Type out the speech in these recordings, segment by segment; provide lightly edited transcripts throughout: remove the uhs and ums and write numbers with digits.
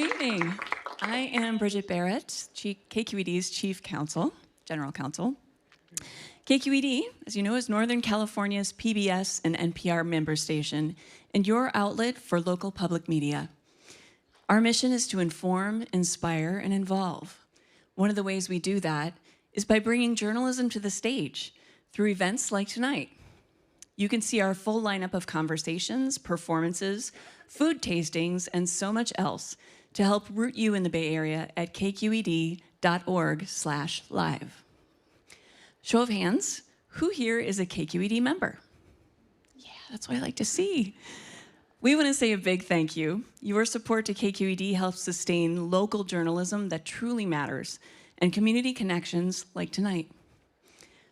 evening. I am Bridget Barrett, KQED's Chief Counsel, General Counsel. KQED, as you know, is Northern California's PBS and NPR member station and your outlet for local public media. Our mission is to inform, inspire, and involve. One of the ways we do that is by bringing journalism to the stage through events like tonight. You can see our full lineup of conversations, performances, food tastings, and so much else to help root you in the Bay Area at kqed.org/live. Show of hands, who here is a KQED member? Yeah, that's what I like to see. We want to say a big thank you. Your support to KQED helps sustain local journalism that truly matters and community connections like tonight.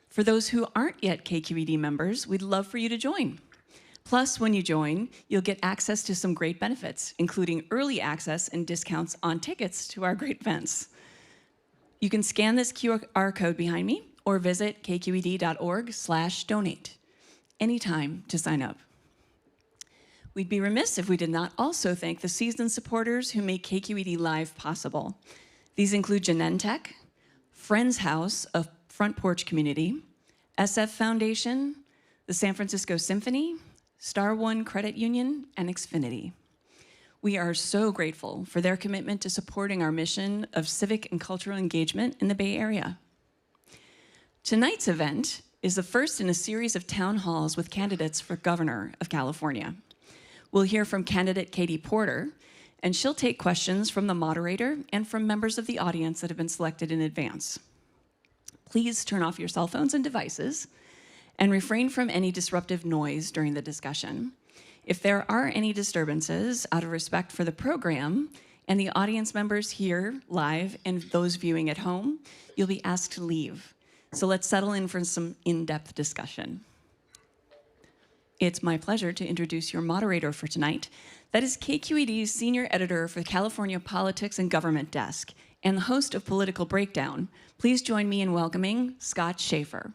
For those who aren't yet KQED members, we'd love for you to join. Plus, when you join, you'll get access to some great benefits, including early access and discounts on tickets to our great events. You can scan this QR code behind me or visit kqed.org/donate anytime to sign up. We'd be remiss if we did not also thank the seasoned supporters who make KQED Live possible. These include Genentech, Friends House, a Front Porch Community, SF Foundation, the San Francisco Symphony, Star One Credit Union, and Xfinity. We are so grateful for their commitment to supporting our mission of civic and cultural engagement in the Bay Area. Tonight's event is the first in a series of town halls with candidates for governor of California. We'll hear from candidate Katie Porter, and she'll take questions from the moderator and from members of the audience that have been selected in advance. Please turn off your cell phones and devices and refrain from any disruptive noise during the discussion. If there are any disturbances, out of respect for the program and the audience members here live and those viewing at home, you'll be asked to leave. So let's settle in for some in-depth discussion. It's my pleasure to introduce your moderator for tonight. That is KQED's senior editor for the California Politics and Government Desk and the host of Political Breakdown. Please join me in welcoming Scott Schaefer.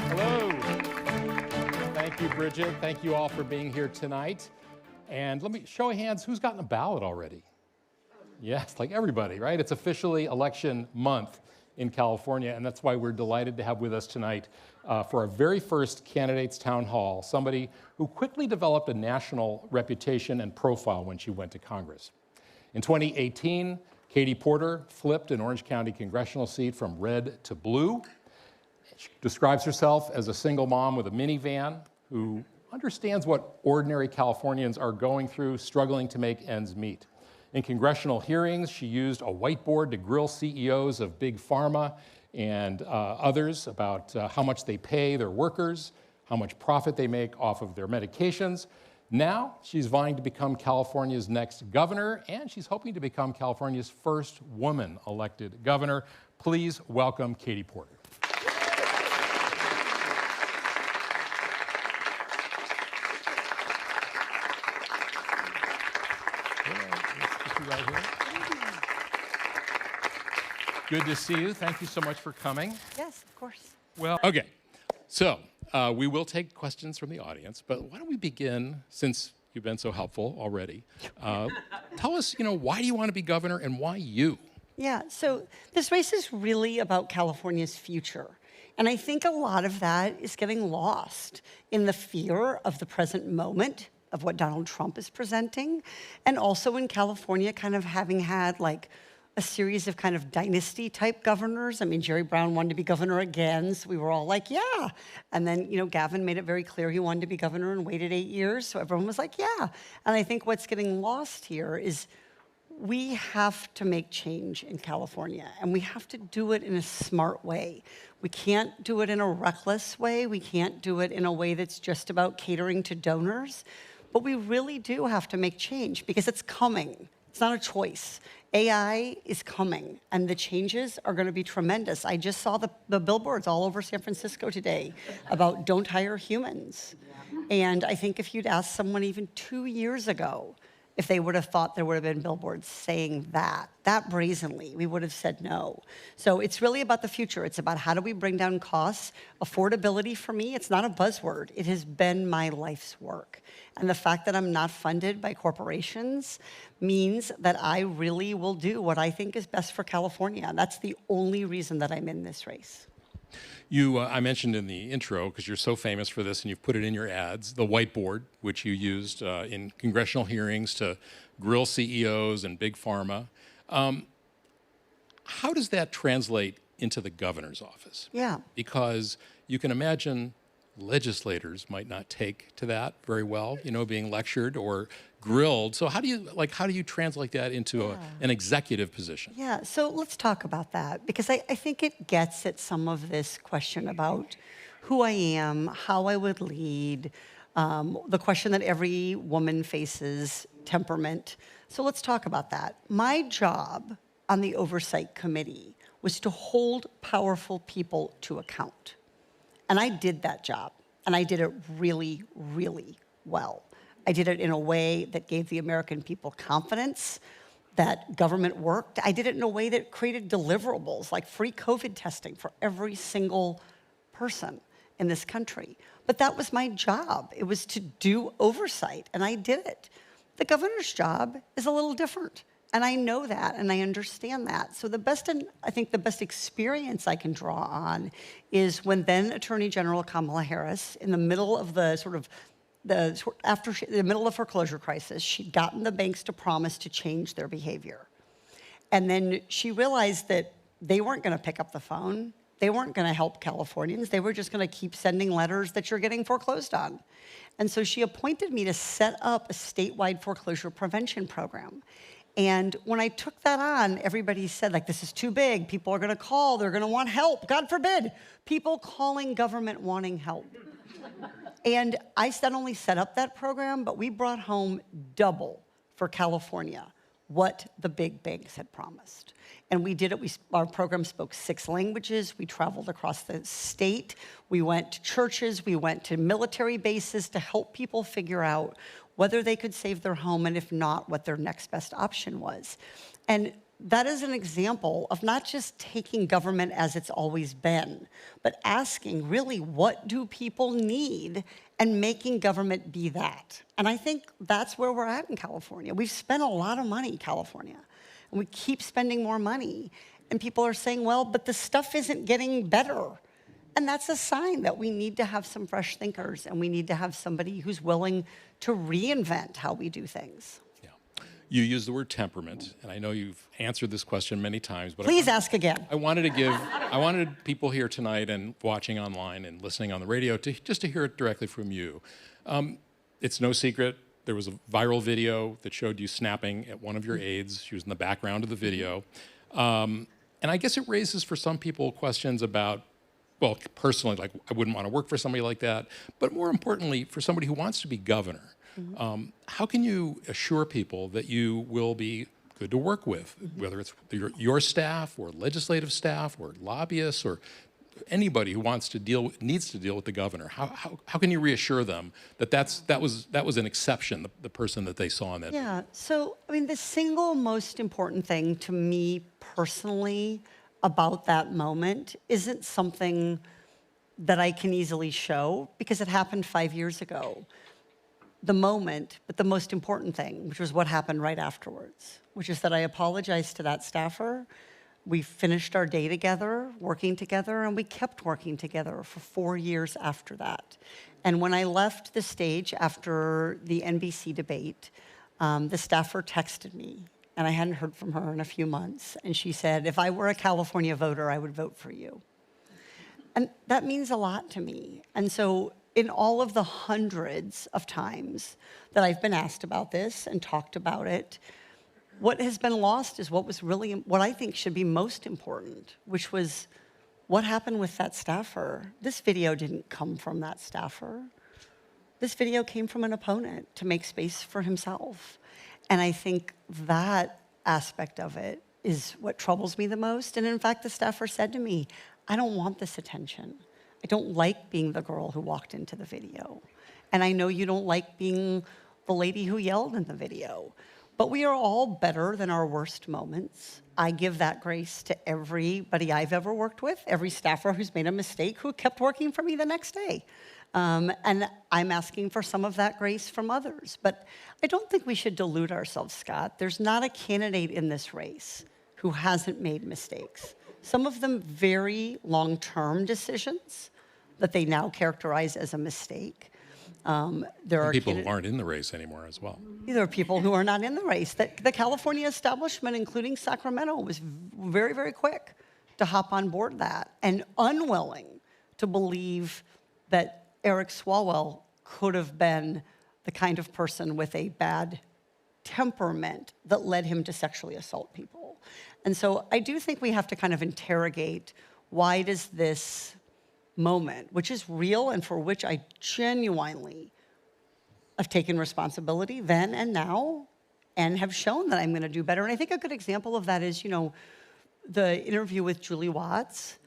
Hello. Thank you, Bridget. Thank you all for being here tonight. And let me show of hands, who's gotten a ballot already? Yes, like everybody, right? It's officially election month in California, and that's why we're delighted to have with us tonight for our very first candidates town hall, somebody who quickly developed a national reputation and profile when she went to Congress. In 2018, Katie Porter flipped an Orange County congressional seat from red to blue. She describes herself as a single mom with a minivan who understands what ordinary Californians are going through, struggling to make ends meet. In congressional hearings, she used a whiteboard to grill CEOs of big pharma and others about how much they pay their workers, how much profit they make off of their medications. Now, she's vying to become California's next governor, and she's hoping to become California's first woman elected governor. Please welcome Katie Porter. Good to see you. Thank you so much for coming. Yes, of course. Well, okay. So we will take questions from the audience, but why don't we begin, since you've been so helpful already. Tell us, why do you want to be governor and why you? Yeah, so this race is really about California's future. And I think a lot of that is getting lost in the fear of the present moment of what Donald Trump is presenting, and also in California kind of having had like a series of kind of dynasty-type governors. I mean, Jerry Brown wanted to be governor again, so we were all like, yeah. And then, Gavin made it very clear he wanted to be governor and waited 8 years, so everyone was like, yeah. And I think what's getting lost here is we have to make change in California, and we have to do it in a smart way. We can't do it in a reckless way. We can't do it in a way that's just about catering to donors. But we really do have to make change because it's coming. It's not a choice. AI is coming, and the changes are going to be tremendous. I just saw the billboards all over San Francisco today about don't hire humans. And I think if you'd asked someone even 2 years ago, if they would have thought there would have been billboards saying that brazenly, we would have said no. So it's really about the future. It's about how do we bring down costs. Affordability for me, it's not a buzzword. It has been my life's work. And the fact that I'm not funded by corporations means that I really will do what I think is best for California. And that's the only reason that I'm in this race. I mentioned in the intro, because you're so famous for this and you've put it in your ads, the whiteboard, which you used in congressional hearings to grill CEOs and big pharma. How does that translate into the governor's office? Yeah. Because you can imagine legislators might not take to that very well, being lectured or grilled. So how do you translate that into an executive position? Yeah, so let's talk about that, because I think it gets at some of this question about who I am, how I would lead, the question that every woman faces, temperament. So let's talk about that. My job on the Oversight Committee was to hold powerful people to account. And I did that job, and I did it really, really well. I did it in a way that gave the American people confidence that government worked. I did it in a way that created deliverables, like free COVID testing for every single person in this country. But that was my job. It was to do oversight, and I did it. The governor's job is a little different. And I know that, and I understand that. So I think the best experience I can draw on is when then Attorney General Kamala Harris, in the middle of the middle of foreclosure crisis, she'd gotten the banks to promise to change their behavior. And then she realized that they weren't going to pick up the phone. They weren't going to help Californians. They were just going to keep sending letters that you're getting foreclosed on. And so she appointed me to set up a statewide foreclosure prevention program. And when I took that on, everybody said, this is too big. People are going to call. They're going to want help. God forbid, people calling government wanting help. And I not only set up that program, but we brought home double for California what the big banks had promised. And we did it. Our program spoke 6 languages. We traveled across the state. We went to churches. We went to military bases to help people figure out whether they could save their home, and if not, what their next best option was. And that is an example of not just taking government as it's always been, but asking really, what do people need, and making government be that. And I think that's where we're at in California. We've spent a lot of money, California, and we keep spending more money. And people are saying, well, but the stuff isn't getting better. And that's a sign that we need to have some fresh thinkers, and we need to have somebody who's willing to reinvent how we do things. Yeah. You use the word temperament, and I know you've answered this question many times, but please ask again. I wanted people here tonight and watching online and listening on the radio just to hear it directly from you. It's no secret, there was a viral video that showed you snapping at one of your aides. She was in the background of the video. And I guess it raises for some people questions about, well, personally, I wouldn't want to work for somebody like that. But more importantly, for somebody who wants to be governor, how can you assure people that you will be good to work with, whether it's your staff or legislative staff or lobbyists or anybody who needs to deal with the governor? How can you reassure them that that was an exception, the person that they saw in that? Yeah. So the single most important thing to me personally about that moment isn't something that I can easily show, because it happened 5 years ago. The moment, but the most important thing, which was what happened right afterwards, which is that I apologized to that staffer. We finished our day together, working together, and we kept working together for 4 years after that. And when I left the stage after the NBC debate, the staffer texted me, and I hadn't heard from her in a few months. And she said, if I were a California voter, I would vote for you. And that means a lot to me. And so in all of the hundreds of times that I've been asked about this and talked about it, what has been lost is what I think should be most important, which was what happened with that staffer. This video didn't come from that staffer. This video came from an opponent to make space for himself. And I think that aspect of it is what troubles me the most. And in fact, the staffer said to me, I don't want this attention. I don't like being the girl who walked into the video. And I know you don't like being the lady who yelled in the video. But we are all better than our worst moments. I give that grace to everybody I've ever worked with, every staffer who's made a mistake who kept working for me the next day. And I'm asking for some of that grace from others. But I don't think we should delude ourselves, Scott. There's not a candidate in this race who hasn't made mistakes. Some of them very long-term decisions that they now characterize as a mistake. There are People who aren't in the race anymore as well. There are people who are not in the race. The California establishment, including Sacramento, was very, very quick to hop on board that and unwilling to believe that Eric Swalwell could have been the kind of person with a bad temperament that led him to sexually assault people. And so I do think we have to kind of interrogate, why does this moment, which is real and for which I genuinely have taken responsibility then and now and have shown that I'm going to do better. And I think a good example of that is, the interview with Julie Watts.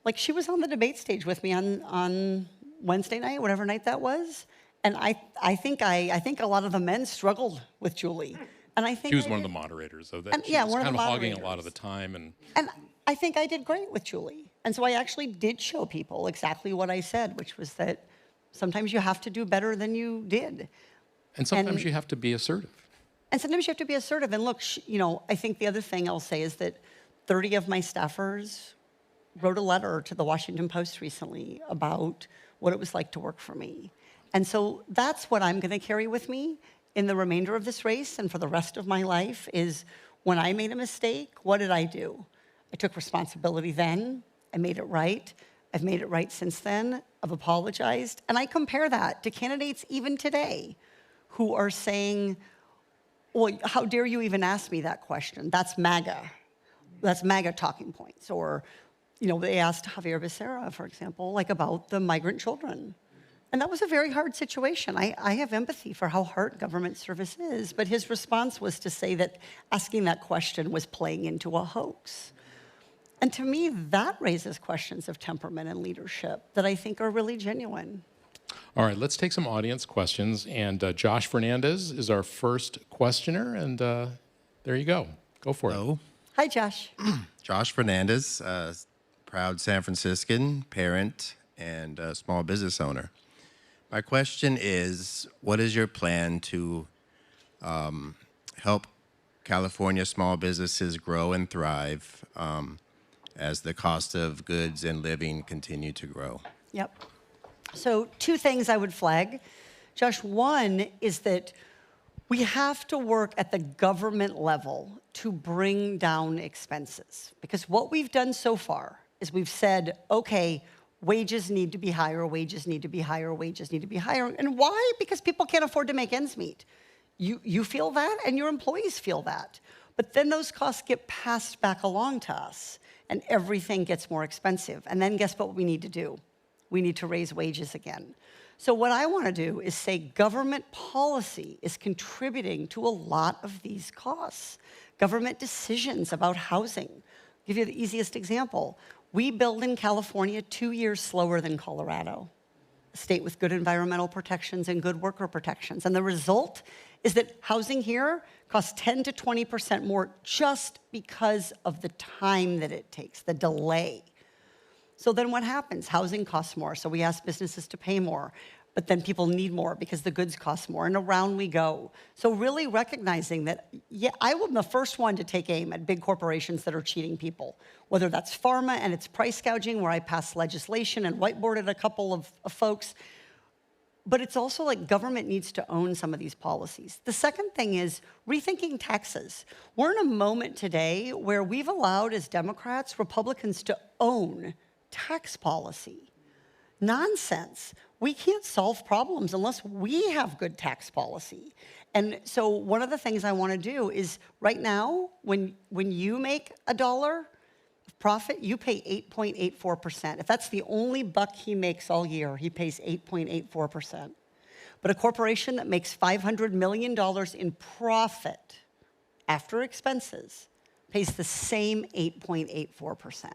Like, she was on the debate stage with me on Wednesday night, whatever night that was. And I think a lot of the men struggled with Julie. And I think she was one of the moderators of that. And, she yeah, was one of kind the of hogging a moderators. lot of the time. And I think I did great with Julie. And so I actually did show people exactly what I said, which was that sometimes you have to do better than you did. And sometimes you have to be assertive. And sometimes you have to be assertive. And look, I think the other thing I'll say is that 30 of my staffers wrote a letter to the Washington Post recently about what it was like to work for me. And so that's what I'm going to carry with me in the remainder of this race and for the rest of my life is, when I made a mistake, what did I do? I took responsibility then. I made it right. I've made it right since then. I've apologized. And I compare that to candidates even today who are saying, well, how dare you even ask me that question? That's MAGA. That's MAGA talking points. Or, they asked Javier Becerra, for example, about the migrant children. And that was a very hard situation. I have empathy for how hard government service is, but his response was to say that asking that question was playing into a hoax. And to me, that raises questions of temperament and leadership that I think are really genuine. All right, let's take some audience questions. And Josh Fernandez is our first questioner. And there you go. Go for it. Hi, Josh. Josh Fernandez, proud San Franciscan, parent, and small business owner. My question is, what is your plan to help California small businesses grow and thrive as the cost of goods and living continue to grow? Yep. So 2 things I would flag. Josh, one is that we have to work at the government level to bring down expenses. Because what we've done so far is we've said, okay, wages need to be higher, wages need to be higher, wages need to be higher. And why? Because people can't afford to make ends meet. You feel that, and your employees feel that. But then those costs get passed back along to us, and everything gets more expensive. And then guess what we need to do? We need to raise wages again. So what I want to do is say government policy is contributing to a lot of these costs. Government decisions about housing. I'll give you the easiest example. We build in California 2 years slower than Colorado, a state with good environmental protections and good worker protections. And the result is that housing here costs 10 to 20% more just because of the time that it takes, the delay. So then what happens? Housing costs more, so we ask businesses to pay more. But then people need more because the goods cost more, and around we go. So really recognizing that, yeah, I am the first one to take aim at big corporations that are cheating people, whether that's pharma and its price gouging, where I passed legislation and whiteboarded a couple of folks. But it's also like government needs to own some of these policies. The second thing is rethinking taxes. We're in a moment today where we've allowed, as Democrats, Republicans to own tax policy. Nonsense. We can't solve problems unless we have good tax policy. And so one of the things I want to do is, right now, when you make $1 of profit, you pay 8.84%. If that's the only buck he makes all year, he pays 8.84%. But a corporation that makes $500 million in profit after expenses pays the same 8.84%.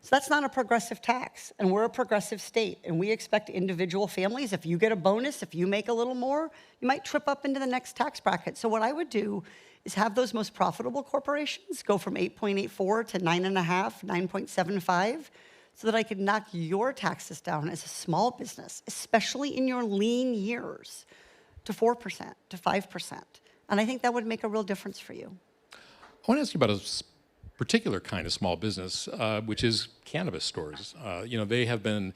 So that's not a progressive tax, and we're a progressive state, and we expect individual families, if you get a bonus, if you make a little more, you might trip up into the next tax bracket. So what I would do is have those most profitable corporations go from 8.84 to 9.5, 9.75, so that I could knock your taxes down as a small business, especially in your lean years, to 4%, to 5%. And I think that would make a real difference for you. I want to ask you about a particular kind of small business, which is cannabis stores. They have been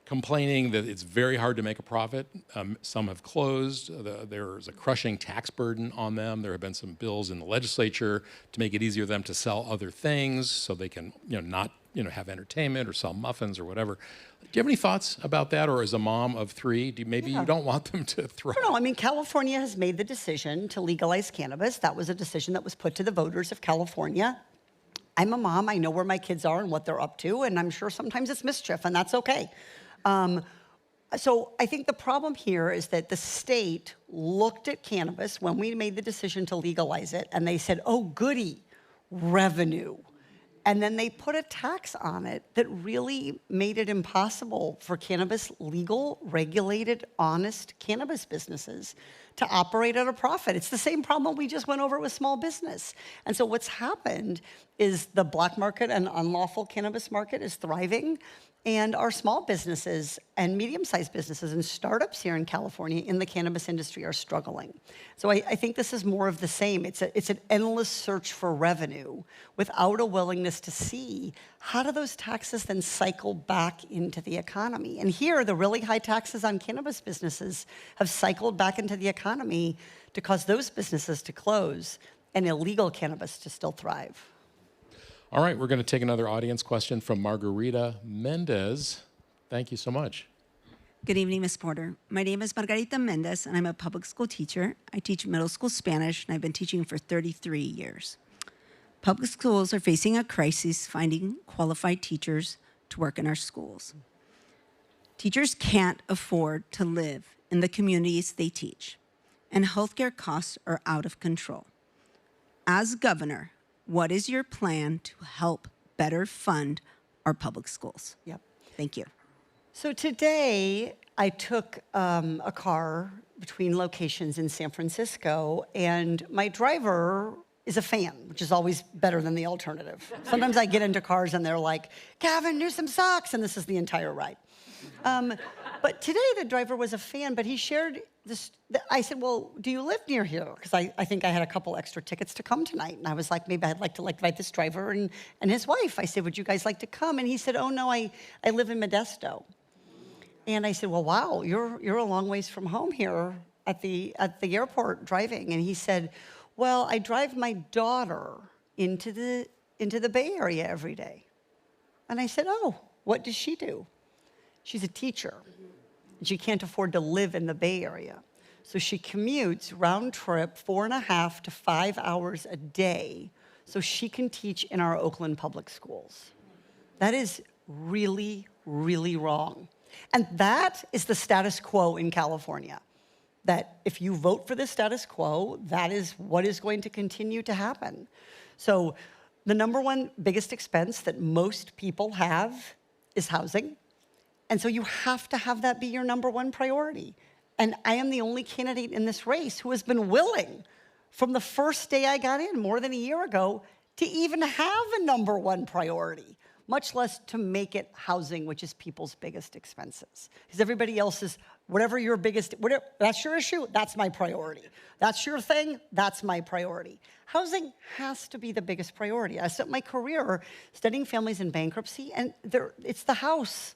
complaining that it's very hard to make a profit. Some have closed. There's a crushing tax burden on them. There have been some bills in the legislature to make it easier for them to sell other things so they can not have entertainment or sell muffins or whatever. Do you have any thoughts about that? Or as a mom of three, maybe you don't want them to thrive? No, I mean, California has made the decision to legalize cannabis. That was a decision that was put to the voters of California. I'm a mom. I know where my kids are and what they're up to, and I'm sure sometimes it's mischief, and that's okay. So I think the problem here is that the state looked at cannabis when we made the decision to legalize it, and they said, oh, goody, revenue. And then they put a tax on it that really made it impossible for cannabis legal, regulated, honest cannabis businesses to operate at a profit. It's the same problem we just went over with small business. And so what's happened is the black market and unlawful cannabis market is thriving, and our small businesses and medium-sized businesses and startups here in California in the cannabis industry are struggling. So I think this is more of the same. It's an endless search for revenue without a willingness to see how do those taxes then cycle back into the economy. And here, the really high taxes on cannabis businesses have cycled back into the economy to cause those businesses to close and illegal cannabis to still thrive. All right, we're going to take another audience question from Margarita Mendez. Thank you so much. Good evening, Ms. Porter. My name is Margarita Mendez, and I'm a public school teacher. I teach middle school Spanish, and I've been teaching for 33 years. Public schools are facing a crisis finding qualified teachers to work in our schools. Teachers can't afford to live in the communities they teach, and healthcare costs are out of control. As governor, what is your plan to help better fund our public schools? Yep. Thank you. So today, I took a car between locations in San Francisco, and my driver is a fan, which is always better than the alternative. Sometimes I get into cars and they're like, Gavin, Newsom sucks, and this is the entire ride. But today the driver was a fan, but he shared this. I said, well, do you live near here? Because I think I had a couple extra tickets to come tonight. And I was like, maybe I'd like to invite this driver and his wife. I said, would you guys like to come? And he said, oh, no, I live in Modesto. And I said, well, wow, you're a long ways from home here at the airport driving. And he said, well, I drive my daughter into the Bay Area every day. And I said, oh, what does she do? She's a teacher. And she can't afford to live in the Bay Area. So she commutes round trip 4.5 to 5 hours a day so she can teach in our Oakland public schools. That is really, really wrong. And that is the status quo in California. That if you vote for the status quo, that is what is going to continue to happen. So the number one biggest expense that most people have is housing. And so you have to have that be your number one priority. And I am the only candidate in this race who has been willing from the first day I got in, more than a year ago, to even have a number one priority, much less to make it housing, which is people's biggest expenses. Because everybody else is, whatever that's your issue, that's my priority. That's your thing, that's my priority. Housing has to be the biggest priority. I spent my career studying families in bankruptcy, and it's the house.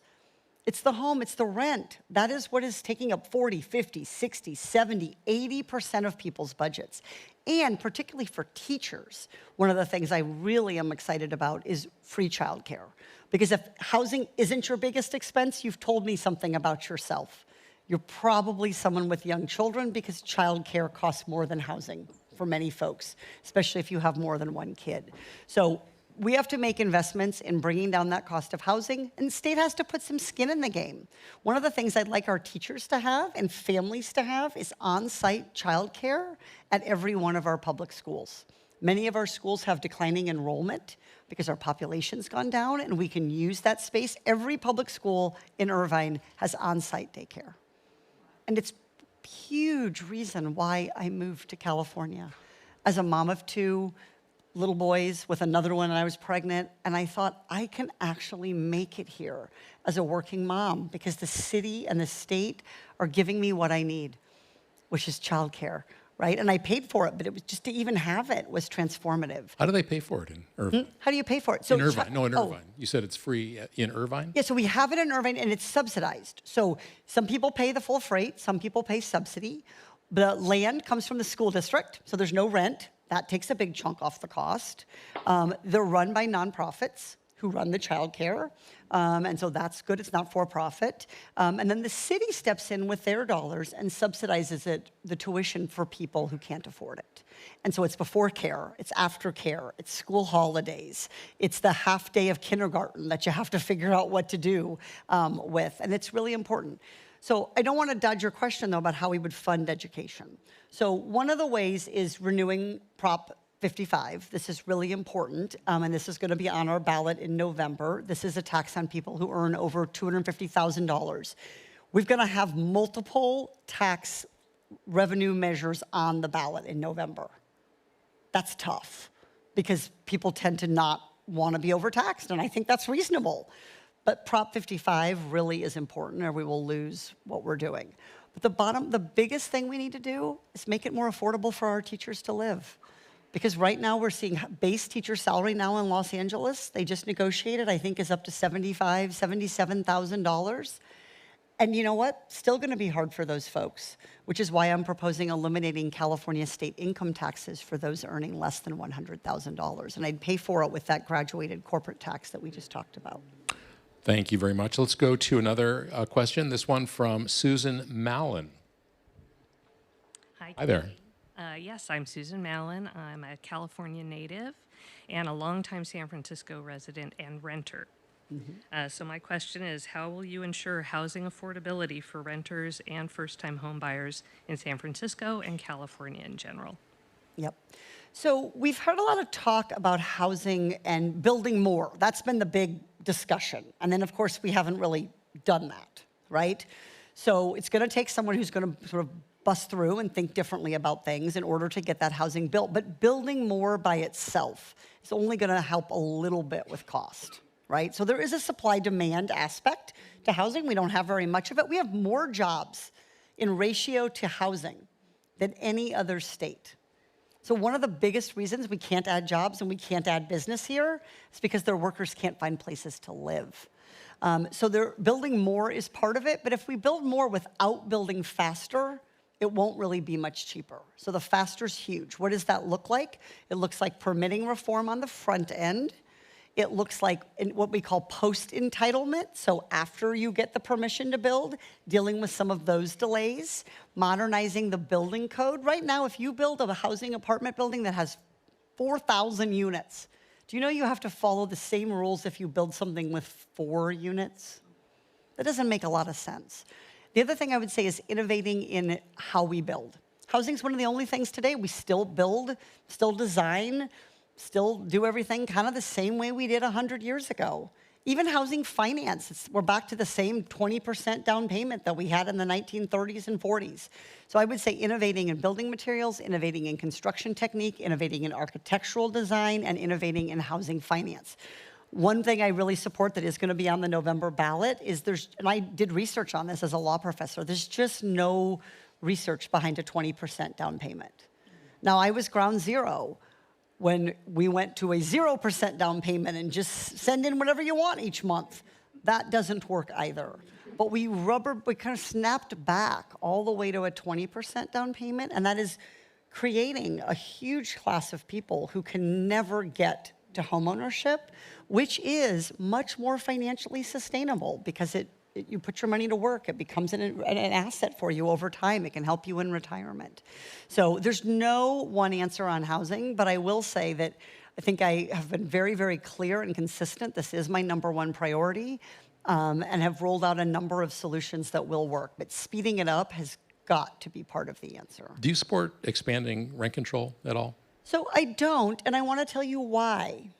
It's the home, it's the rent. That is what is taking up 40, 50, 60, 70, 80% of people's budgets. And particularly for teachers, one of the things I really am excited about is free childcare. Because if housing isn't your biggest expense, you've told me something about yourself. You're probably someone with young children because childcare costs more than housing for many folks, especially if you have more than one kid. So we have to make investments in bringing down that cost of housing, and the state has to put some skin in the game. One of the things I'd like our teachers to have and families to have is on-site childcare at every one of our public schools. Many of our schools have declining enrollment because our population's gone down, and we can use that space. Every public school in Irvine has on-site daycare. And it's a huge reason why I moved to California. As a mom of 2 little boys with another one when I was pregnant, and I thought, I can actually make it here as a working mom because the city and the state are giving me what I need, which is childcare, right? And I paid for it, but it was just to even have it was transformative. How do they pay for it in Irvine? How do you pay for it? In Irvine, no, in Irvine. You said it's free in Irvine? Yeah, so we have it in Irvine, and it's subsidized. So some people pay the full freight, some people pay subsidy. The land comes from the school district, so there's no rent. That takes a big chunk off the cost. They're run by nonprofits who run the childcare, and so that's good. It's not for profit. And then the city steps in with their dollars and subsidizes the tuition for people who can't afford it. And so it's before care, it's after care, it's school holidays, it's the half day of kindergarten that you have to figure out what to do with, and it's really important. So I don't want to dodge your question, though, about how we would fund education. So one of the ways is renewing Prop 55. This is really important, and this is going to be on our ballot in November. This is a tax on people who earn over $250,000. We're going to have multiple tax revenue measures on the ballot in November. That's tough because people tend to not want to be overtaxed, and I think that's reasonable. But Prop 55 really is important, or we will lose what we're doing. But the biggest thing we need to do is make it more affordable for our teachers to live. Because right now we're seeing base teacher salary now in Los Angeles, they just negotiated, I think is up to $75,000, $77,000. And you know what? Still gonna be hard for those folks, which is why I'm proposing eliminating California state income taxes for those earning less than $100,000. And I'd pay for it with that graduated corporate tax that we just talked about. Thank you very much. Let's go to another question. This one from Susan Mallon. Hi, Hi there. Yes, I'm Susan Mallon. I'm a California native and a longtime San Francisco resident and renter. So my question is, how will you ensure housing affordability for renters and first-time home buyers in San Francisco and California in general? Yep. So we've heard a lot of talk about housing and building more. That's been the big discussion. And then, of course, we haven't really done that, right? So it's going to take someone who's going to sort of bust through and think differently about things in order to get that housing built. But building more by itself is only going to help a little bit with cost, right? So there is a supply-demand aspect to housing. We don't have very much of it. We have more jobs in ratio to housing than any other state. So one of the biggest reasons we can't add jobs and we can't add business here is because their workers can't find places to live. So building more is part of it, but if we build more without building faster, it won't really be much cheaper. So the faster's huge. What does that look like? It looks like permitting reform on the front end. It looks like what we call post-entitlement, so after you get the permission to build, dealing with some of those delays, modernizing the building code. Right now, if you build a housing apartment building that has 4,000 units, do you know you have to follow the same rules if you build something with 4 units? That doesn't make a lot of sense. The other thing I would say is innovating in how we build. Housing is one of the only things today we still build, still design, still do everything kind of the same way we did 100 years ago. Even housing finance, we're back to the same 20% down payment that we had in the 1930s and 40s. So I would say innovating in building materials, innovating in construction technique, innovating in architectural design, and innovating in housing finance. One thing I really support that is going to be on the November ballot is and I did research on this as a law professor, there's just no research behind a 20% down payment. Now, I was ground zero when we went to a 0% down payment and just send in whatever you want each month. That doesn't work either. But we kind of snapped back all the way to a 20% down payment, and that is creating a huge class of people who can never get to homeownership, which is much more financially sustainable because you put your money to work, it becomes an asset for you over time. It can help you in retirement. So there's no one answer on housing, but I will say that I think I have been very, very clear and consistent. This is my #1 priority, and have rolled out a number of solutions that will work. But speeding it up has got to be part of the answer. Do you support expanding rent control at all? So I don't, and I want to tell you why.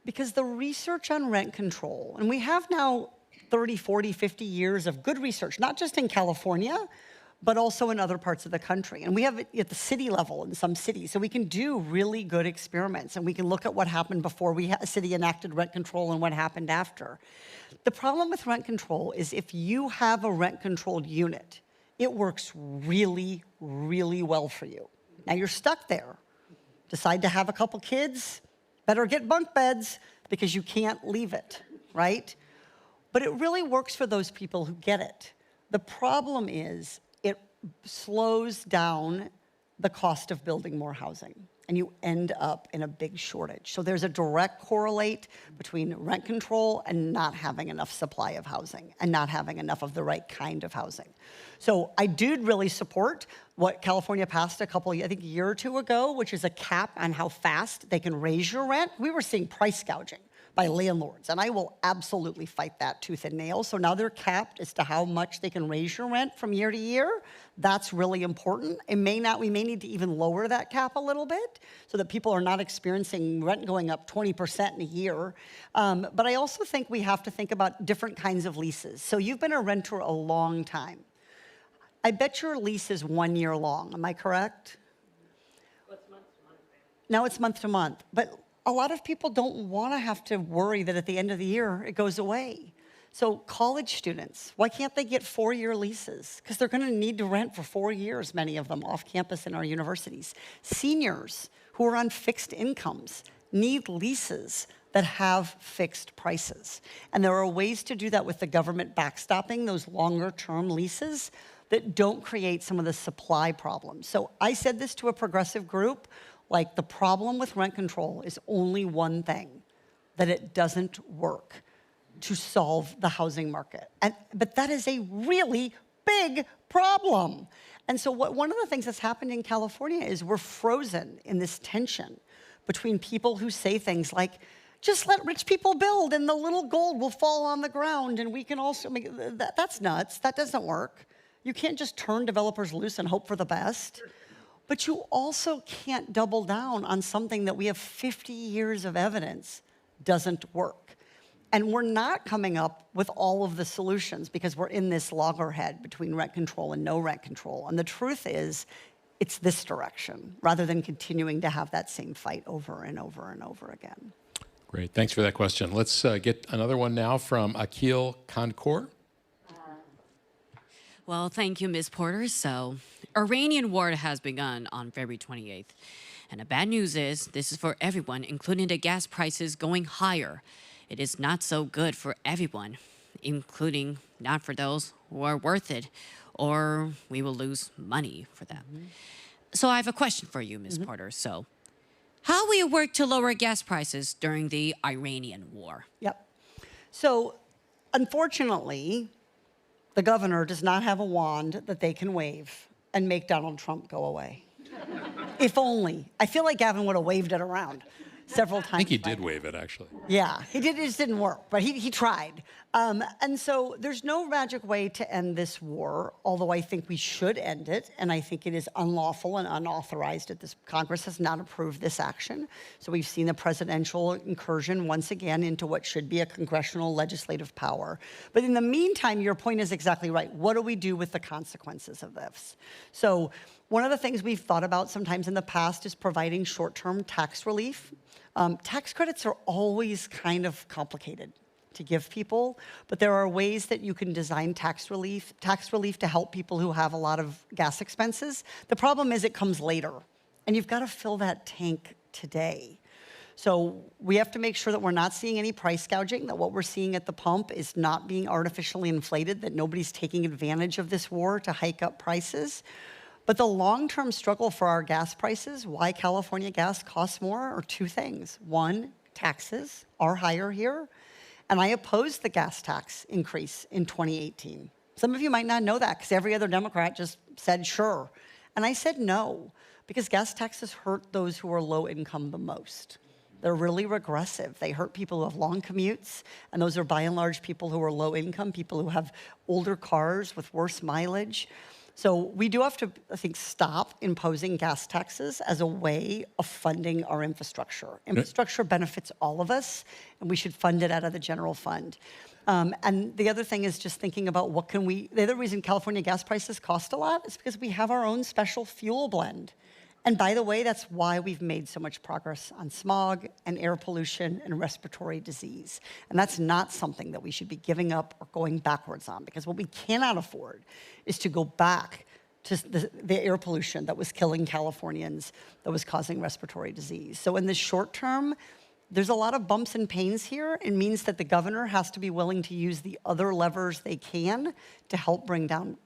Because the research on rent control, and we have now 30, 40, 50 years of good research, not just in California, but also in other parts of the country. And we have it at the city level in some cities, so we can do really good experiments, and we can look at what happened before a city enacted rent control and what happened after. The problem with rent control is if you have a rent-controlled unit, it works really, really well for you. Now you're stuck there. Decide to have a couple kids, better get bunk beds because you can't leave it, right? But it really works for those people who get it. The problem is it slows down the cost of building more housing, and you end up in a big shortage. So there's a direct correlate between rent control and not having enough supply of housing and not having enough of the right kind of housing. So I did really support what California passed I think a year or two ago, which is a cap on how fast they can raise your rent. We were seeing price gouging by landlords, and I will absolutely fight that tooth and nail. So now they're capped as to how much they can raise your rent from year to year. That's really important. We may need to even lower that cap a little bit so that people are not experiencing rent going up 20% in a year. But I also think we have to think about different kinds of leases. So you've been a renter a long time. I bet your lease is 1 year long, am I correct? Well, it's month to month. Now it's month to month, but a lot of people don't want to have to worry that at the end of the year it goes away. So college students, why can't they get 4-year leases? Because they're going to need to rent for 4 years, many of them, off campus in our universities. Seniors who are on fixed incomes need leases that have fixed prices. And there are ways to do that with the government backstopping those longer-term leases that don't create some of the supply problems. So I said this to a progressive group, like the problem with rent control is only one thing, that it doesn't work to solve the housing market. But that is a really big problem. And so one of the things that's happened in California is we're frozen in this tension between people who say things like, just let rich people build and the little gold will fall on the ground and we can also make, that's nuts, that doesn't work. You can't just turn developers loose and hope for the best. But you also can't double down on something that we have 50 years of evidence doesn't work. And we're not coming up with all of the solutions because we're in this loggerhead between rent control and no rent control. And the truth is, it's this direction, rather than continuing to have that same fight over and over and over again. Great, thanks for that question. Let's get another one now from Akil Kankor. Well, thank you, Ms. Porter. So, Iranian war has begun on February 28th. And the bad news is this is for everyone, including the gas prices going higher. It is not so good for everyone, including not for those who are worth it, or we will lose money for them. So I have a question for you, Ms. Porter. So, how will you work to lower gas prices during the Iranian war? Yep. So, unfortunately, the governor does not have a wand that they can wave and make Donald Trump go away. If only. I feel like Gavin would have waved it around several times. I think he did wave it, actually. Yeah, he did. It just didn't work, but he tried. And so there's no magic way to end this war, although I think we should end it, and I think it is unlawful and unauthorized that this Congress has not approved this action. So we've seen a presidential incursion once again into what should be a congressional legislative power. But in the meantime, your point is exactly right. What do we do with the consequences of this? So one of the things we've thought about sometimes in the past is providing short-term tax relief. Tax credits are always kind of complicated to give people, but there are ways that you can design tax relief to help people who have a lot of gas expenses. The problem is it comes later, and you've got to fill that tank today. So we have to make sure that we're not seeing any price gouging, that what we're seeing at the pump is not being artificially inflated, that nobody's taking advantage of this war to hike up prices. But the long-term struggle for our gas prices, why California gas costs more, are two things. One, taxes are higher here, and I opposed the gas tax increase in 2018. Some of you might not know that because every other Democrat just said sure. And I said no, because gas taxes hurt those who are low income the most. They're really regressive. They hurt people who have long commutes, and those are by and large people who are low income, people who have older cars with worse mileage. So we do have to, I think, stop imposing gas taxes as a way of funding our infrastructure. Infrastructure benefits all of us, and we should fund it out of the general fund. And the other thing is just thinking about the other reason California gas prices cost a lot is because we have our own special fuel blend. And by the way, that's why we've made so much progress on smog and air pollution and respiratory disease. And that's not something that we should be giving up or going backwards on, because what we cannot afford is to go back to the air pollution that was killing Californians, that was causing respiratory disease. So in the short term, there's a lot of bumps and pains here. It means that the governor has to be willing to use the other levers they can to help bring down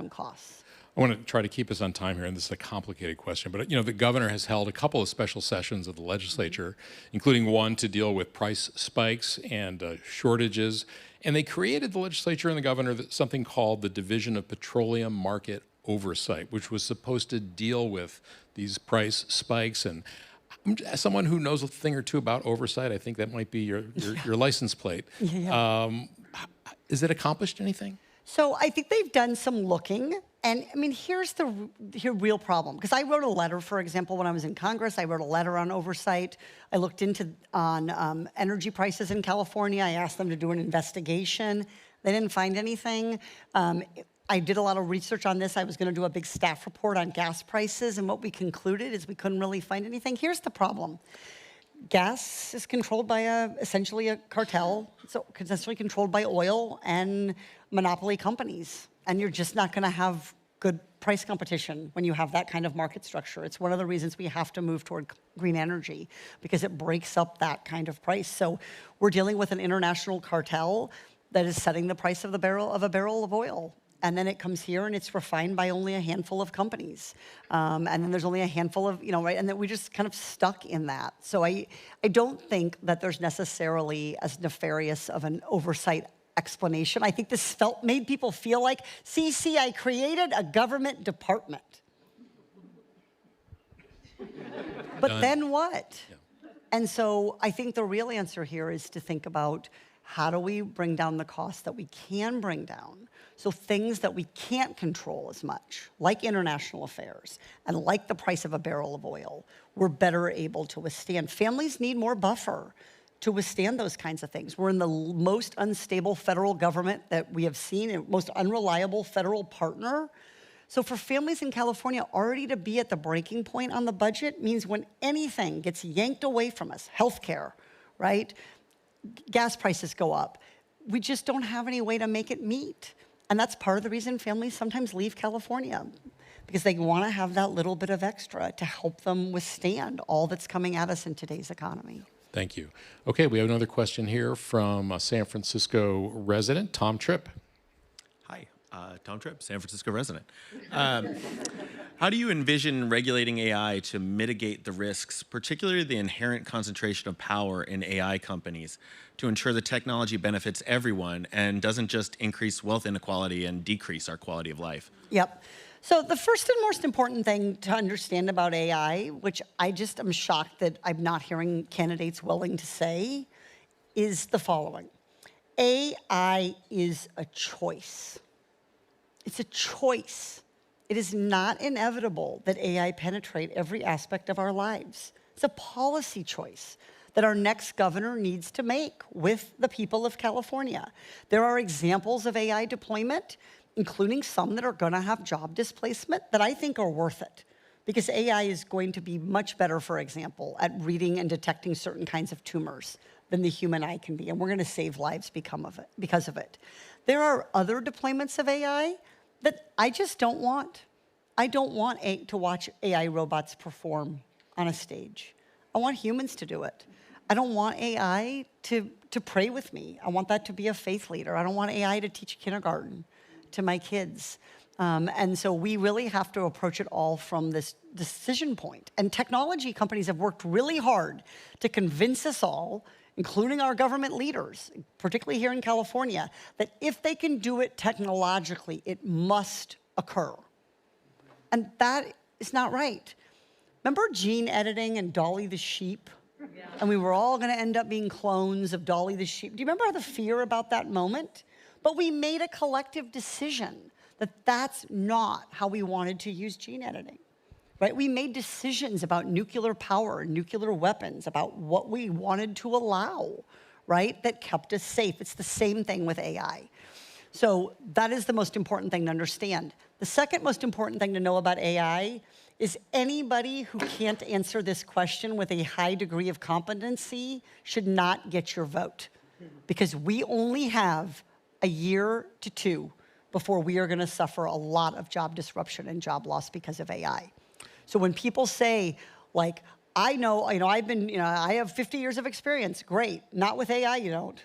costs. I want to try to keep us on time here, and this is a complicated question, but the governor has held a couple of special sessions of the legislature, including one to deal with price spikes and shortages, and they created, the legislature and the governor, something called the Division of Petroleum Market Oversight, which was supposed to deal with these price spikes. And as someone who knows a thing or two about oversight, I think that might be your license plate. Yeah. Is it accomplished anything? So I think they've done some looking. And I mean, here's the real problem. Because I wrote a letter, for example, when I was in Congress. I wrote a letter on oversight. I looked on energy prices in California. I asked them to do an investigation. They didn't find anything. I did a lot of research on this. I was going to do a big staff report on gas prices. And what we concluded is we couldn't really find anything. Here's the problem. Gas is controlled by essentially a cartel. So essentially controlled by oil and monopoly companies. And you're just not going to have good price competition when you have that kind of market structure. It's one of the reasons we have to move toward green energy, because it breaks up that kind of price. So we're dealing with an international cartel that is setting the price of a barrel of oil. And then it comes here and it's refined by only a handful of companies. And then there's only a handful of, right? And then we just kind of stuck in that. So I don't think that there's necessarily as nefarious of an oversight explanation. I think this made people feel like, see, I created a government department. But then what? Yeah. And so I think the real answer here is to think about, how do we bring down the costs that we can bring down? So things that we can't control as much, like international affairs and like the price of a barrel of oil, we're better able to withstand. Families need more buffer to withstand those kinds of things. We're in the most unstable federal government that we have seen, and most unreliable federal partner. So for families in California already to be at the breaking point on the budget means when anything gets yanked away from us, healthcare, right? Gas prices go up. We just don't have any way to make it meet. And that's part of the reason families sometimes leave California, because they want to have that little bit of extra to help them withstand all that's coming at us in today's economy. Thank you. Okay, we have another question here from a San Francisco resident, Tom Tripp. Hi, Tom Tripp, San Francisco resident. How do you envision regulating AI to mitigate the risks, particularly the inherent concentration of power in AI companies, to ensure the technology benefits everyone and doesn't just increase wealth inequality and decrease our quality of life? Yep. So the first and most important thing to understand about AI, which I just am shocked that I'm not hearing candidates willing to say, is the following. AI is a choice. It's a choice. It is not inevitable that AI penetrate every aspect of our lives. It's a policy choice that our next governor needs to make with the people of California. There are examples of AI deployment, including some that are going to have job displacement, that I think are worth it. Because AI is going to be much better, for example, at reading and detecting certain kinds of tumors than the human eye can be. And we're going to save lives because of it. There are other deployments of AI that I just don't want. I don't want to watch AI robots perform on a stage. I want humans to do it. I don't want AI to pray with me. I want that to be a faith leader. I don't want AI to teach kindergarten to my kids. And so we really have to approach it all from this decision point. And technology companies have worked really hard to convince us all, including our government leaders, particularly here in California, that if they can do it technologically, it must occur. And that is not right. Remember gene editing and Dolly the sheep? Yeah. And we were all going to end up being clones of Dolly the sheep. Do you remember the fear about that moment? But we made a collective decision that that's not how we wanted to use gene editing, right? We made decisions about nuclear power, nuclear weapons, about what we wanted to allow, right? That kept us safe. It's the same thing with AI. So that is the most important thing to understand. The second most important thing to know about AI is anybody who can't answer this question with a high degree of competency should not get your vote, because we only have a year to 2 before we are going to suffer a lot of job disruption and job loss because of AI. So when people say, like, I have 50 years of experience, great. Not with AI, you don't,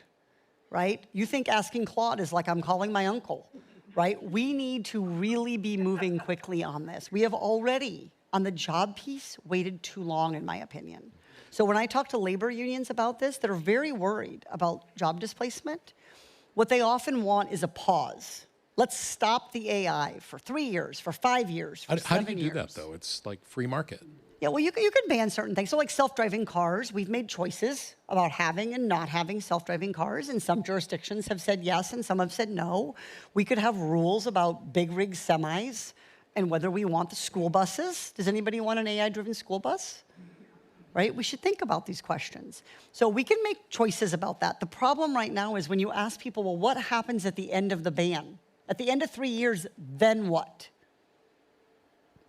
right? You think asking Claude is like I'm calling my uncle, right? We need to really be moving quickly on this. We have already, on the job piece, waited too long, in my opinion. So when I talk to labor unions about this, they're very worried about job displacement. What they often want is a pause. Let's stop the AI for 3 years, for 5 years, for 7 years. How do you do that, though? It's like free market. Yeah, well, you can ban certain things. So like self-driving cars, we've made choices about having and not having self-driving cars, and some jurisdictions have said yes and some have said no. We could have rules about big rig semis and whether we want the school buses. Does anybody want an AI-driven school bus? Right? We should think about these questions. So we can make choices about that. The problem right now is when you ask people, well, what happens at the end of the ban? At the end of 3 years, then what?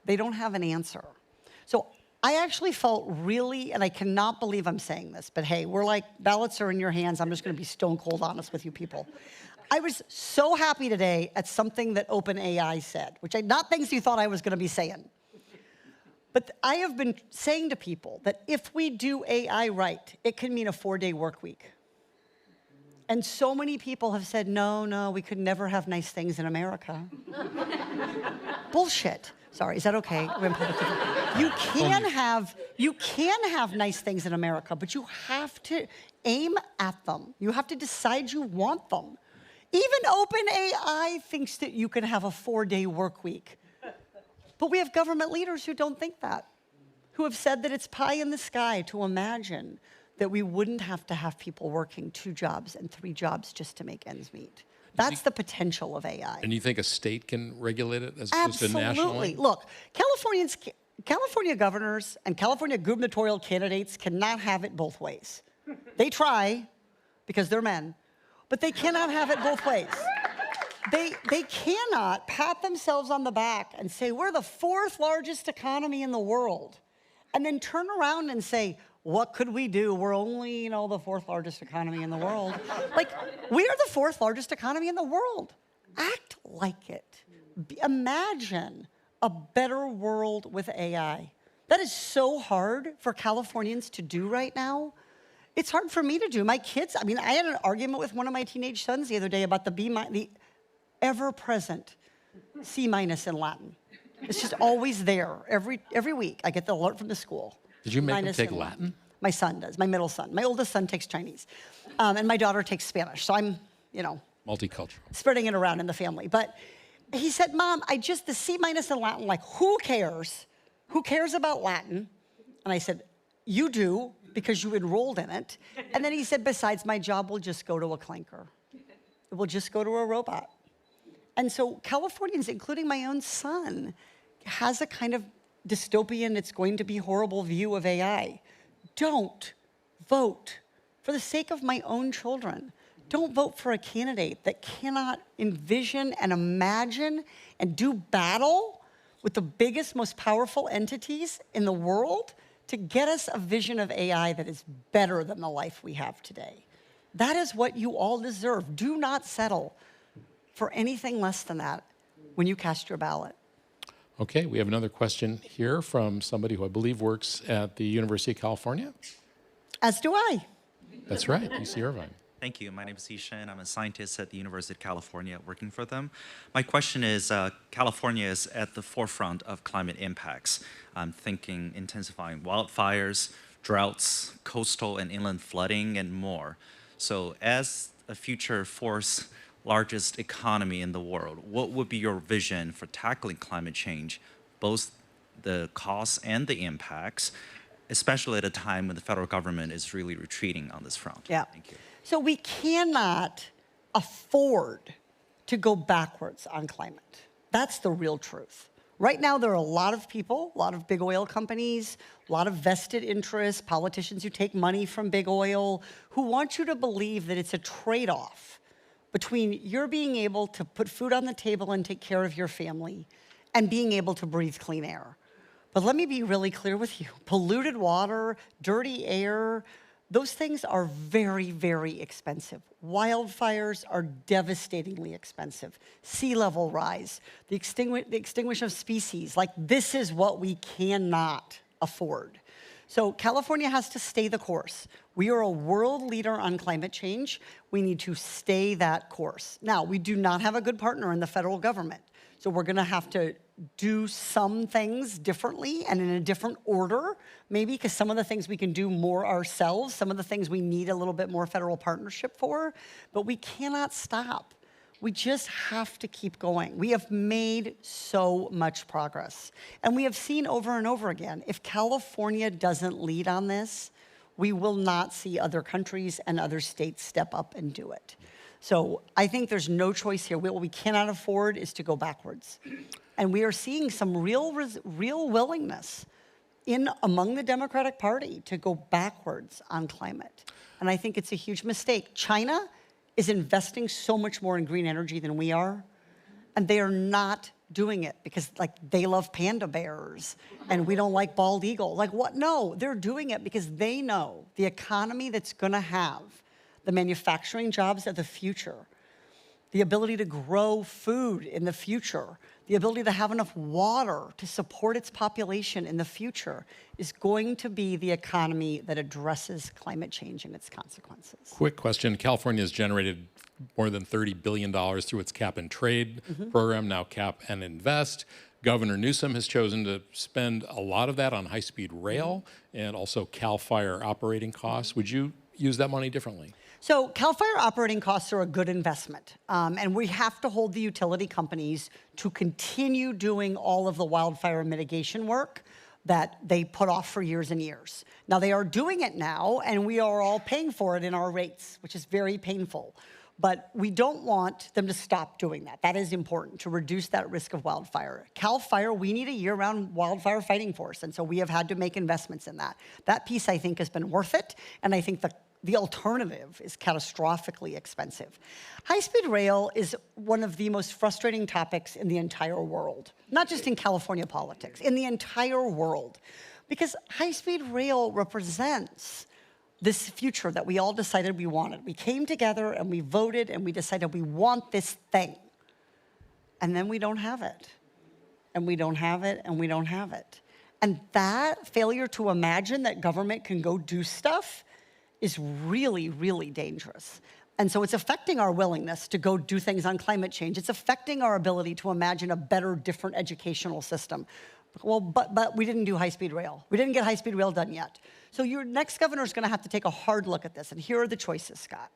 They don't have an answer. So I actually felt really, and I cannot believe I'm saying this, but hey, we're like, ballots are in your hands. I'm just going to be stone cold honest with you people. I was so happy today at something that OpenAI said, not things you thought I was going to be saying. But I have been saying to people that if we do AI right, it can mean a 4-day work week. And so many people have said, no, we could never have nice things in America. Bullshit. Sorry, is that okay? We're in public. You can have nice things in America, but you have to aim at them. You have to decide you want them. Even OpenAI thinks that you can have a 4-day work week. But we have government leaders who don't think that, who have said that it's pie in the sky to imagine that we wouldn't have to have people working 2 jobs and 3 jobs just to make ends meet. That's the potential of AI. And you think a state can regulate it as opposed to nationally? Absolutely. Look, California governors and California gubernatorial candidates cannot have it both ways. They try because they're men, but they cannot have it both ways. They cannot pat themselves on the back and say, we're the 4th largest economy in the world, and then turn around and say, what could we do? We're only, the 4th largest economy in the world. Like, we are the 4th largest economy in the world. Act like it. Imagine a better world with AI. That is so hard for Californians to do right now. It's hard for me to do. My kids, I had an argument with one of my teenage sons the other day about the ever-present C- in Latin. It's just always there. Every week, I get the alert from the school. Did you make him take Latin? My son does, my middle son. My oldest son takes Chinese. And my daughter takes Spanish. So I'm, multicultural. Spreading it around in the family. But he said, Mom, the C- in Latin, like, who cares? Who cares about Latin? And I said, you do, because you enrolled in it. And then he said, besides, my job will just go to a clanker. It will just go to a robot. And so Californians, including my own son, has a kind of dystopian, it's going to be horrible view of AI. Don't vote. For the sake of my own children, don't vote for a candidate that cannot envision and imagine and do battle with the biggest, most powerful entities in the world to get us a vision of AI that is better than the life we have today. That is what you all deserve. Do not settle for anything less than that when you cast your ballot. Okay, we have another question here from somebody who I believe works at the University of California. As do I. That's right, UC Irvine. Thank you. My name is Ishan. I'm a scientist at the University of California working for them. My question is, California is at the forefront of climate impacts. I'm thinking intensifying wildfires, droughts, coastal and inland flooding, and more. So as a future fourth largest economy in the world, what would be your vision for tackling climate change, both the costs and the impacts, especially at a time when the federal government is really retreating on this front? Yeah. Thank you. So we cannot afford to go backwards on climate. That's the real truth. Right now, there are a lot of people, a lot of big oil companies, a lot of vested interests, politicians who take money from big oil, who want you to believe that it's a trade-off between your being able to put food on the table and take care of your family and being able to breathe clean air. But let me be really clear with you. Polluted water, dirty air, those things are very, very expensive. Wildfires are devastatingly expensive. Sea level rise, the extinguishing of species, like this is what we cannot afford. So California has to stay the course. We are a world leader on climate change. We need to stay that course. Now, we do not have a good partner in the federal government. So we're gonna have to do some things differently and in a different order, maybe, because some of the things we can do more ourselves, some of the things we need a little bit more federal partnership for, but we cannot stop. We just have to keep going. We have made so much progress. And we have seen over and over again, if California doesn't lead on this, we will not see other countries and other states step up and do it. So I think there's no choice here. What we cannot afford is to go backwards. And we are seeing some real willingness among the Democratic Party to go backwards on climate. And I think it's a huge mistake. China is investing so much more in green energy than we are, and they are not doing it because like they love panda bears and we don't like bald eagle. Like what? No, they're doing it because they know the economy that's gonna have the manufacturing jobs of the future, the ability to grow food in the future, the ability to have enough water to support its population in the future is going to be the economy that addresses climate change and its consequences. Quick question. California has generated more than $30 billion through its cap and trade program, now Cap and Invest. Governor Newsom has chosen to spend a lot of that on high-speed rail and also CAL FIRE operating costs. Would you use that money differently? So CAL FIRE operating costs are a good investment, and we have to hold the utility companies to continue doing all of the wildfire mitigation work that they put off for years and years. Now they are doing it now, and we are all paying for it in our rates, which is very painful. But we don't want them to stop doing that. That is important to reduce that risk of wildfire. CAL FIRE, we need a year-round wildfire fighting force, and so we have had to make investments in that. That piece, I think, has been worth it, and I think the alternative is catastrophically expensive. High-speed rail is one of the most frustrating topics in the entire world, not just in California politics, in the entire world, because high-speed rail represents this future that we all decided we wanted. We came together and we voted and we decided we want this thing. And then we don't have it. And we don't have it and we don't have it. And that failure to imagine that government can go do stuff is really, really dangerous. And so it's affecting our willingness to go do things on climate change. It's affecting our ability to imagine a better, different educational system. Well, but we didn't do high-speed rail. We didn't get high-speed rail done yet. So your next governor is gonna have to take a hard look at this, and here are the choices, Scott.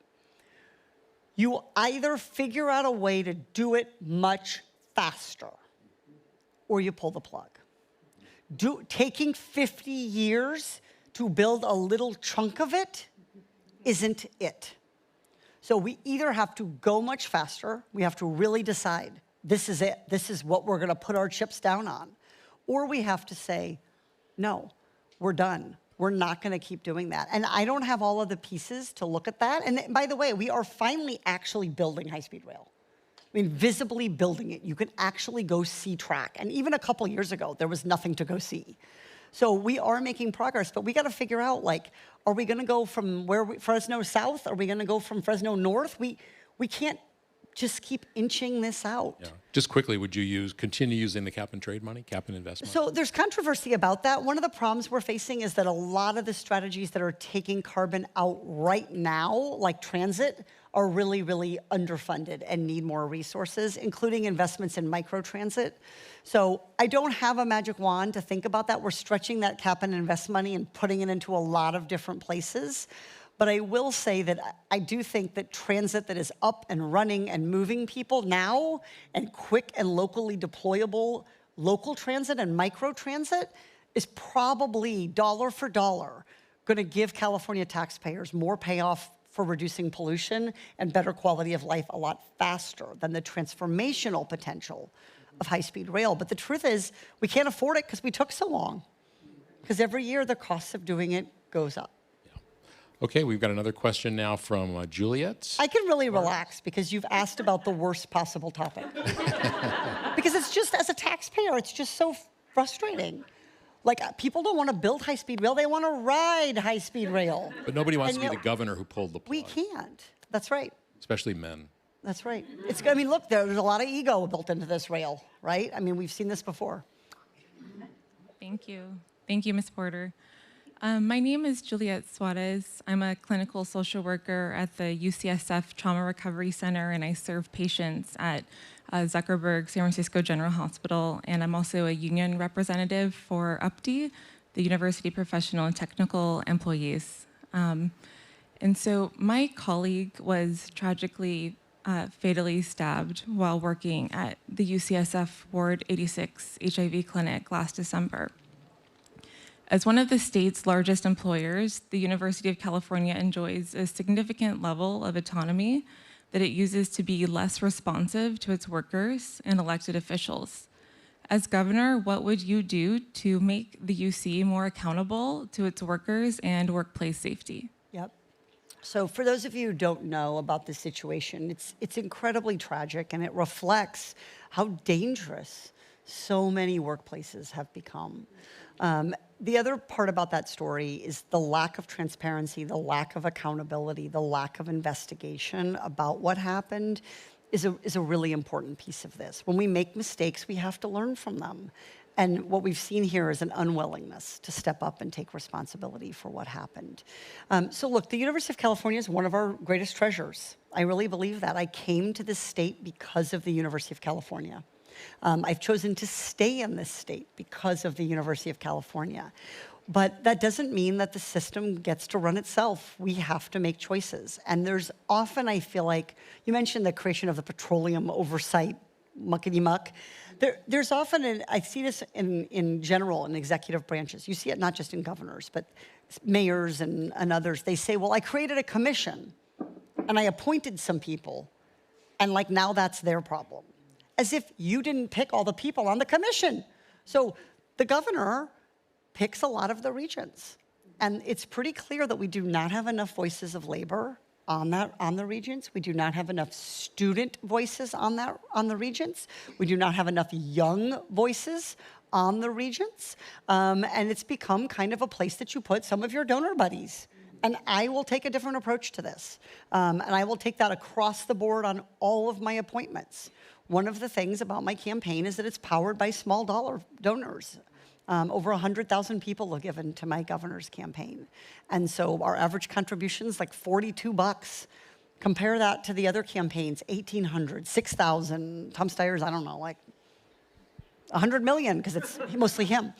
You either figure out a way to do it much faster, or you pull the plug. Taking 50 years to build a little chunk of it isn't it. So we either have to go much faster, we have to really decide, this is it, this is what we're gonna put our chips down on, or we have to say, no, we're done. We're not gonna keep doing that. And I don't have all of the pieces to look at that. And by the way, we are finally actually building high-speed rail. I mean, visibly building it. You can actually go see track. And even a couple years ago, there was nothing to go see. So we are making progress, but we gotta figure out, like, are we gonna go from Fresno South? Are we gonna go from Fresno North? We can't just keep inching this out. Yeah. Just quickly, would you continue using the cap and trade money, cap and invest money? So there's controversy about that. One of the problems we're facing is that a lot of the strategies that are taking carbon out right now, like transit, are really, really underfunded and need more resources, including investments in microtransit. So I don't have a magic wand to think about that. We're stretching that cap and invest money and putting it into a lot of different places. But I will say that I do think that transit that is up and running and moving people now, and quick and locally deployable local transit and microtransit is probably dollar for dollar gonna give California taxpayers more payoff for reducing pollution and better quality of life a lot faster than the transformational potential of high-speed rail. But the truth is, we can't afford it because we took so long. Because every year, the cost of doing it goes up. Okay, we've got another question now from Juliet. I can really relax because you've asked about the worst possible topic. Because it's just, as a taxpayer, it's just so frustrating. Like, people don't want to build high-speed rail, they want to ride high-speed rail. But nobody wants And to be yet the governor who pulled the plug. We can't. That's right. Especially men. That's right. I mean, look, there's a lot of ego built into this rail, right? I mean, we've seen this before. Thank you. Thank you, Ms. Porter. My name is Juliet Suarez. I'm a clinical social worker at the UCSF Trauma Recovery Center, and I serve patients at Zuckerberg San Francisco General Hospital, and I'm also a union representative for UPTE, the University Professional and Technical Employees. And so my colleague was tragically fatally stabbed while working at the UCSF Ward 86 HIV clinic last December. As one of the state's largest employers, the University of California enjoys a significant level of autonomy that it uses to be less responsive to its workers and elected officials. As governor, what would you do to make the UC more accountable to its workers and workplace safety? Yep. So for those of you who don't know about this situation, it's incredibly tragic, and it reflects how dangerous so many workplaces have become. The other part about that story is the lack of transparency, the lack of accountability, the lack of investigation about what happened is a really important piece of this. When we make mistakes, we have to learn from them. And what we've seen here is an unwillingness to step up and take responsibility for what happened. So look, the University of California is one of our greatest treasures. I really believe that. I came to this state because of the University of California. I've chosen to stay in this state because of the University of California. But that doesn't mean that the system gets to run itself. We have to make choices. And there's often, I feel like, you mentioned the creation of the petroleum oversight muckety-muck. There's often, I see this in general in executive branches. You see it not just in governors, but mayors and others. They say, well, I created a commission, and I appointed some people, and like now that's their problem. As if you didn't pick all the people on the commission. So the governor picks a lot of the regents. And it's pretty clear that we do not have enough voices of labor on the regents. We do not have enough student voices on the regents. We do not have enough young voices on the regents. And it's become kind of a place that you put some of your donor buddies. And I will take a different approach to this. And I will take that across the board on all of my appointments. One of the things about my campaign is that it's powered by small dollar donors. Over 100,000 people have given to my governor's campaign. And so our average contribution is like $42. Compare that to the other campaigns, 1,800, 6,000, Tom Steyer's, I don't know, like 100 million, because it's mostly him.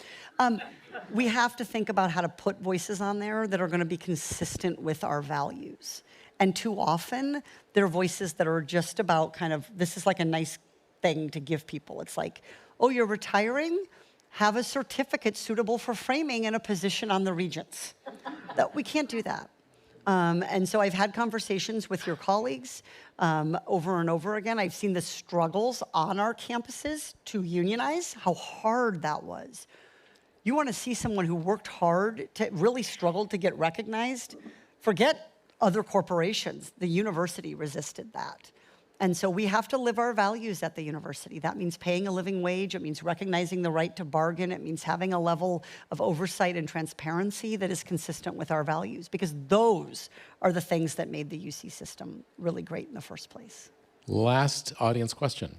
We have to think about how to put voices on there that are going to be consistent with our values. And too often, they're voices that are just about kind of, this is like a nice thing to give people. It's like, oh, you're retiring? Have a certificate suitable for framing in a position on the regents. We can't do that. And so I've had conversations with your colleagues over and over again. I've seen the struggles on our campuses to unionize, how hard that was. You want to see someone who worked hard, to really struggled to get recognized? Forget other corporations. The university resisted that. And so we have to live our values at the university. That means paying a living wage. It means recognizing the right to bargain. It means having a level of oversight and transparency that is consistent with our values, because those are the things that made the UC system really great in the first place. Last audience question.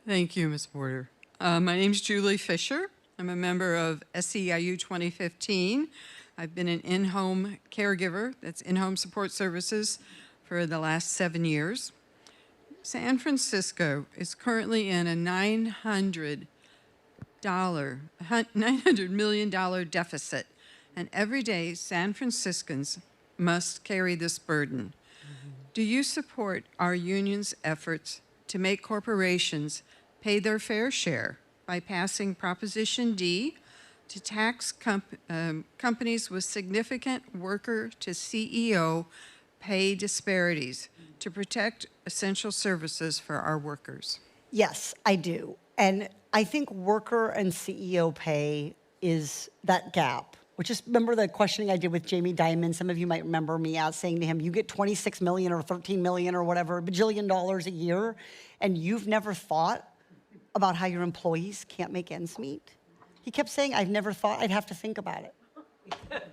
Thank you, Ms. Porter. My name's Julie Fisher. I'm a member of SEIU 2015. I've been an in-home caregiver, that's in-home support services, for the last 7 years. San Francisco is currently in a $900 million deficit, and every day San Franciscans must carry this burden. Do you support our union's efforts to make corporations pay their fair share by passing Proposition D to tax companies with significant worker-to-CEO pay disparities to protect essential services for our workers? Yes, I do. And I think worker and CEO pay is that gap, which is, remember the questioning I did with Jamie Dimon? Some of you might remember me saying to him, you get 26 million or 13 million or whatever, bajillion dollars a year, and you've never thought about how your employees can't make ends meet? He kept saying, I've never thought. I'd have to think about it.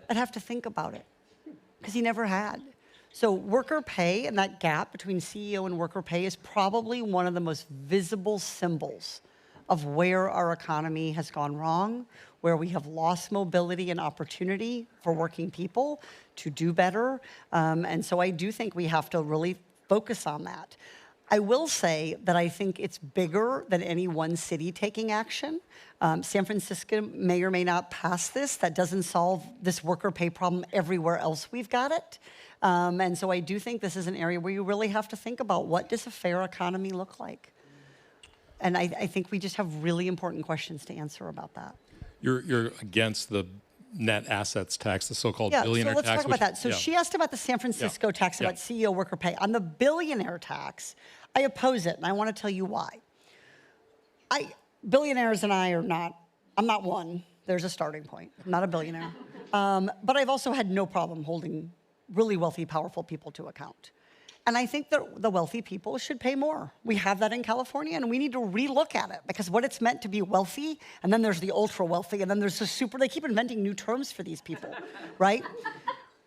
I'd have to think about it, because he never had. So worker pay and that gap between CEO and worker pay is probably one of the most visible symbols of where our economy has gone wrong, where we have lost mobility and opportunity for working people to do better. And so I do think we have to really focus on that. I will say that I think it's bigger than any one city taking action. San Francisco may or may not pass this. That doesn't solve this worker pay problem everywhere else we've got it. And so I do think this is an area where you really have to think about, what does a fair economy look like? And I think we just have really important questions to answer about that. You're against the net assets tax, the so-called billionaire tax. So let's talk about that. So she asked about the San Francisco tax, about CEO worker pay. On the billionaire tax, I oppose it, and I want to tell you why. Billionaires and I are not, I'm not one. There's a starting point. I'm not a billionaire. But I've also had no problem holding really wealthy, powerful people to account. And I think that the wealthy people should pay more. We have that in California, and we need to relook at it, because what it's meant to be wealthy, and then there's the ultra wealthy, and then there's the super, they keep inventing new terms for these people, right?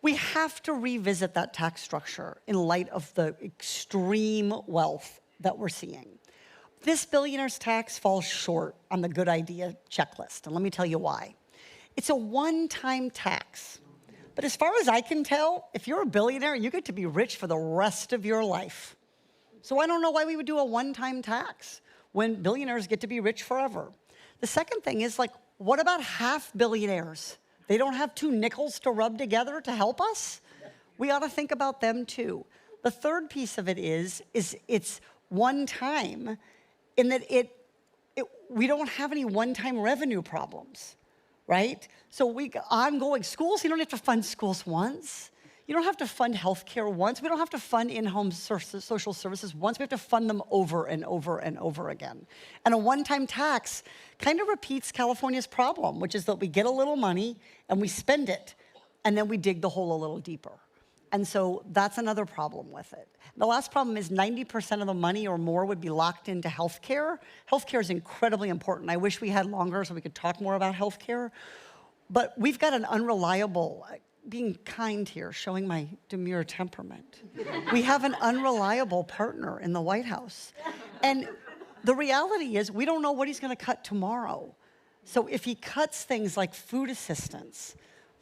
We have to revisit that tax structure in light of the extreme wealth that we're seeing. This billionaire's tax falls short on the good idea checklist, and let me tell you why. It's a one-time tax. But as far as I can tell, if you're a billionaire, you get to be rich for the rest of your life. So I don't know why we would do a one-time tax when billionaires get to be rich forever. The second thing is, like, what about half billionaires? They don't have two nickels to rub together to help us? We ought to think about them too. The third piece of it is it's one time, in that we don't have any one-time revenue problems. Right? So ongoing schools, you don't have to fund schools once. You don't have to fund healthcare once. We don't have to fund in-home social services once. We have to fund them over and over and over again. And a one-time tax kind of repeats California's problem, which is that we get a little money and we spend it, and then we dig the hole a little deeper. And so that's another problem with it. The last problem is 90% of the money or more would be locked into healthcare. Healthcare is incredibly important. I wish we had longer so we could talk more about healthcare. But we've got an unreliable, being kind here, showing my demure temperament. We have an unreliable partner in the White House. And the reality is, we don't know what he's going to cut tomorrow. So if he cuts things like food assistance,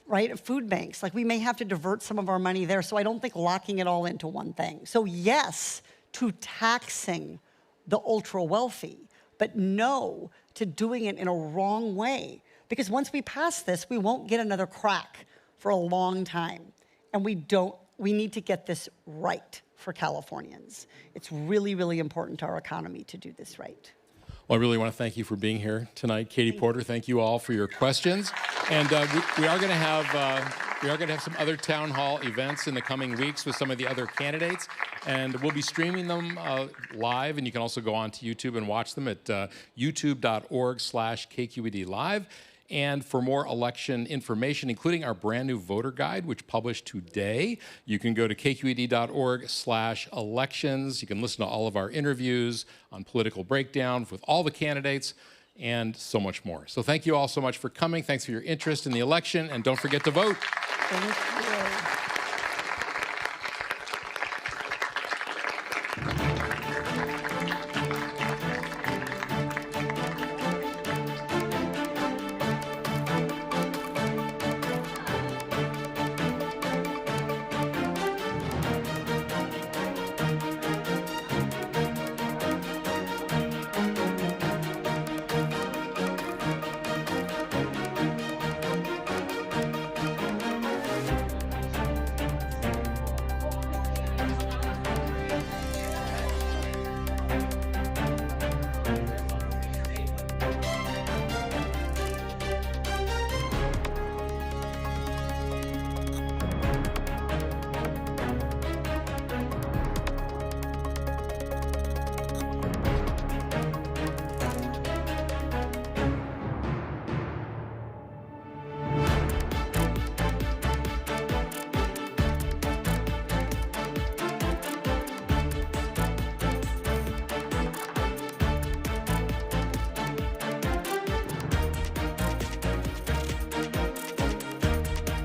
right, food banks, like, we may have to divert some of our money there. So I don't think locking it all into one thing. So yes to taxing the ultra wealthy, but no to doing it in a wrong way. Because once we pass this, we won't get another crack for a long time. And we need to get this right for Californians. It's really, really important to our economy to do this right. Well, I really want to thank you for being here tonight, Katie Porter. Thank you all for your questions. And we are going to have some other town hall events in the coming weeks with some of the other candidates, and we'll be streaming them live. And you can also go on to YouTube and watch them at youtube.org/KQED Live. And for more election information, including our brand new voter guide, which published today, you can go to kqed.org/elections. You can listen to all of our interviews on political breakdown with all the candidates and so much more. So thank you all so much for coming. Thanks for your interest in the election, and don't forget to vote. Thank you.